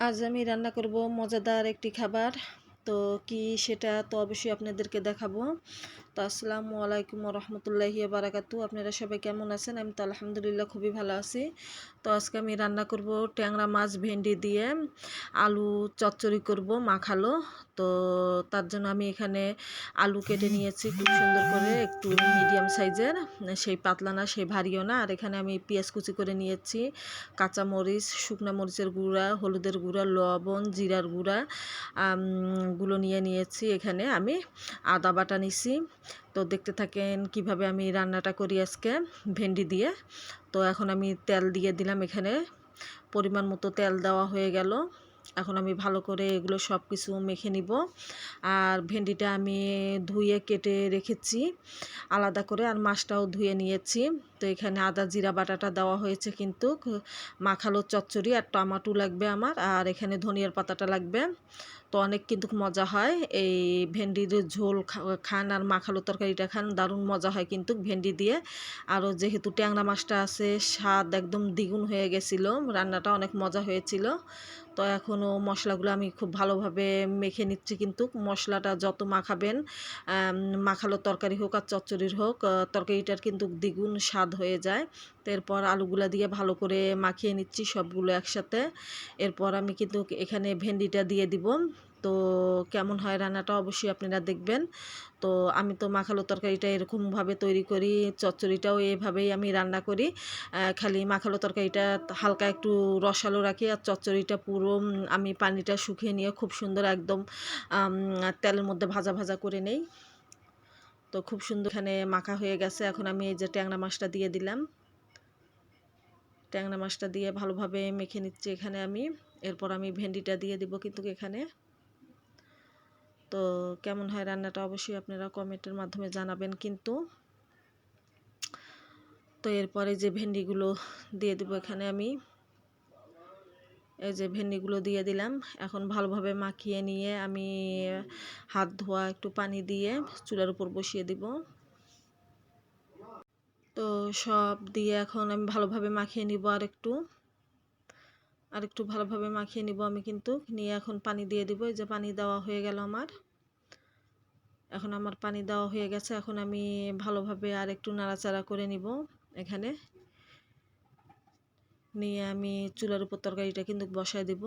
আজ আমি রান্না করব মজাদার একটি খাবার। তো কি সেটা তো অবশ্যই আপনাদেরকে দেখাবো। তো আসসালামু আলাইকুম রহমতুল্লাহি বারাকাতু। আপনারা সবাই কেমন আছেন? আমি তো আলহামদুলিল্লাহ খুবই ভালো আছি। তো আজকে আমি রান্না করব ট্যাংরা মাছ ভেন্ডি দিয়ে আলু চচ্চড়ি করব মাখালো। তো তার জন্য আমি এখানে আলু কেটে নিয়েছি খুব সুন্দর করে, একটু মিডিয়াম সাইজের, সেই পাতলা না সেই ভারীও না। আর এখানে আমি পেঁয়াজ কুচি করে নিয়েছি, কাঁচামরিচ, শুকনো মরিচের গুঁড়া, হলুদের গুঁড়া, লবণ, জিরার গুঁড়া গুলো নিয়েছি। এখানে আমি আদা বাটা নিছি। তো দেখতে থাকেন কিভাবে আমি রান্নাটা করি আজকে ভেন্ডি দিয়ে। তো এখন আমি তেল দিয়ে দিলাম, এখানে পরিমাণ মতো তেল দেওয়া হয়ে গেল। এখন আমি ভালো করে এগুলো সব কিছু মেখে নিব। আর ভেন্ডিটা আমি ধুয়ে কেটে রেখেছি আলাদা করে, আর মাছটাও ধুয়ে নিয়েছি। তো এখানে আদা জিরা বাটাটা দেওয়া হয়েছে কিন্তু মাখালো চচ্চড়ি, আর টমাটো লাগবে আমার, আর এখানে ধনিয়ার পাতাটা লাগবে। তো অনেক কিন্তু মজা হয় এই ভেন্ডির ঝোল খান আর মাখালো তরকারিটা খান, দারুণ মজা হয় কিন্তু ভেন্ডি দিয়ে। আরও যেহেতু ট্যাংরা মাছটা আছে, স্বাদ একদম দ্বিগুণ হয়ে গেছিলো, রান্নাটা অনেক মজা হয়েছিল। তো এখনও মশলাগুলো আমি খুব ভালোভাবে মেখে নিচ্ছি, কিন্তু মশলাটা যত মাখাবেন, মাখালো তরকারি হোক আর চচ্চড়ির হোক, তরকারিটার কিন্তু দ্বিগুণ স্বাদ হয়ে যায়। তো এরপর আলুগুলা দিয়ে ভালো করে মাখিয়ে নিচ্ছি সবগুলো একসাথে। এরপর আমি কিন্তু এখানে ভেন্ডিটা দিয়ে দিব। তো কেমন হয় রান্নাটা অবশ্যই আপনারা দেখবেন। তো আমি তো মাখালো তরকারিটা এরকমভাবে তৈরি করি, চচ্চড়িটাও এভাবেই আমি রান্না করি। খালি মাখালো তরকারিটা হালকা একটু রসালো রাখি, আর চচ্চড়িটা পুরো আমি পানিটা শুকিয়ে নিয়ে খুব সুন্দর একদম তেলের মধ্যে ভাজা ভাজা করে নেই। তো খুব সুন্দর এখানে মাখা হয়ে গেছে। এখন আমি এই যে ট্যাংরা মাছটা দিয়ে দিলাম, ট্যাংরা মাছটা দিয়ে ভালোভাবে মেখে নিচ্ছি এখানে আমি। এরপর আমি ভেন্ডিটা দিয়ে দিব কিন্তু এখানে। তো কেমন হয় রান্নাটা অবশ্যই আপনারা কমেন্টের মাধ্যমে জানাবেন কিন্তু। তো এরপরে যে ভেন্ডিগুলো দিয়ে দিব এখানে আমি, এই যে ভেন্ডিগুলো দিয়ে দিলাম। এখন ভালোভাবে মাখিয়ে নিয়ে আমি হাত ধোয়া একটু পানি দিয়ে চুলার উপর বসিয়ে দিব। তো সব দিয়ে এখন আমি ভালোভাবে মাখিয়ে নিব, আর একটু ভালোভাবে মাখিয়ে নিব আমি কিন্তু। নিয়ে এখন পানি দিয়ে দিব। এই যে পানি দেওয়া হয়ে গেল আমার। এখন আমার পানি দেওয়া হয়ে গেছে। এখন আমি ভালোভাবে আর একটু নাড়াচাড়া করে নিব এখানে। নিয়ে আমি চুলার উপর তরকারিটা কিন্তু বসায় দিব।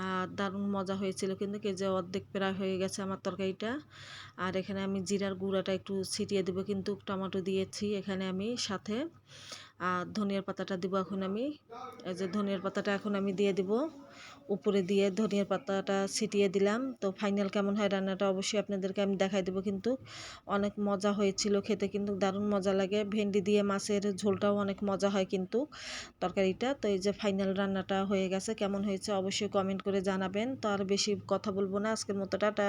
আর দারুণ মজা হয়েছিল কিন্তু, এই যে অর্ধেক প্রায় হয়ে গেছে আমার তরকারিটা। আর এখানে আমি জিরার গুঁড়াটা একটু ছিটিয়ে দেবো কিন্তু, টমেটো দিয়েছি এখানে আমি সাথে। আর ধনিয়ার পাতাটা দিব এখন আমি। এই যে ধনিয়ার পাতাটা এখন আমি দিয়ে দিব উপরে, দিয়ে ধনিয়ার পাতাটা ছিটিয়ে দিলাম। তো ফাইনাল কেমন হয় রান্নাটা অবশ্যই আপনাদেরকে আমি দেখাই দেবো কিন্তু। অনেক মজা হয়েছিল খেতে কিন্তু, দারুণ মজা লাগে। ভেন্ডি দিয়ে মাছের ঝোলটাও অনেক মজা হয় কিন্তু তরকারিটা। তো এই যে ফাইনাল রান্নাটা হয়ে গেছে, কেমন হয়েছে অবশ্যই কমেন্ট করে জানাবেন। তো আর বেশি কথা বলবো না, আজকের মতো টাটা।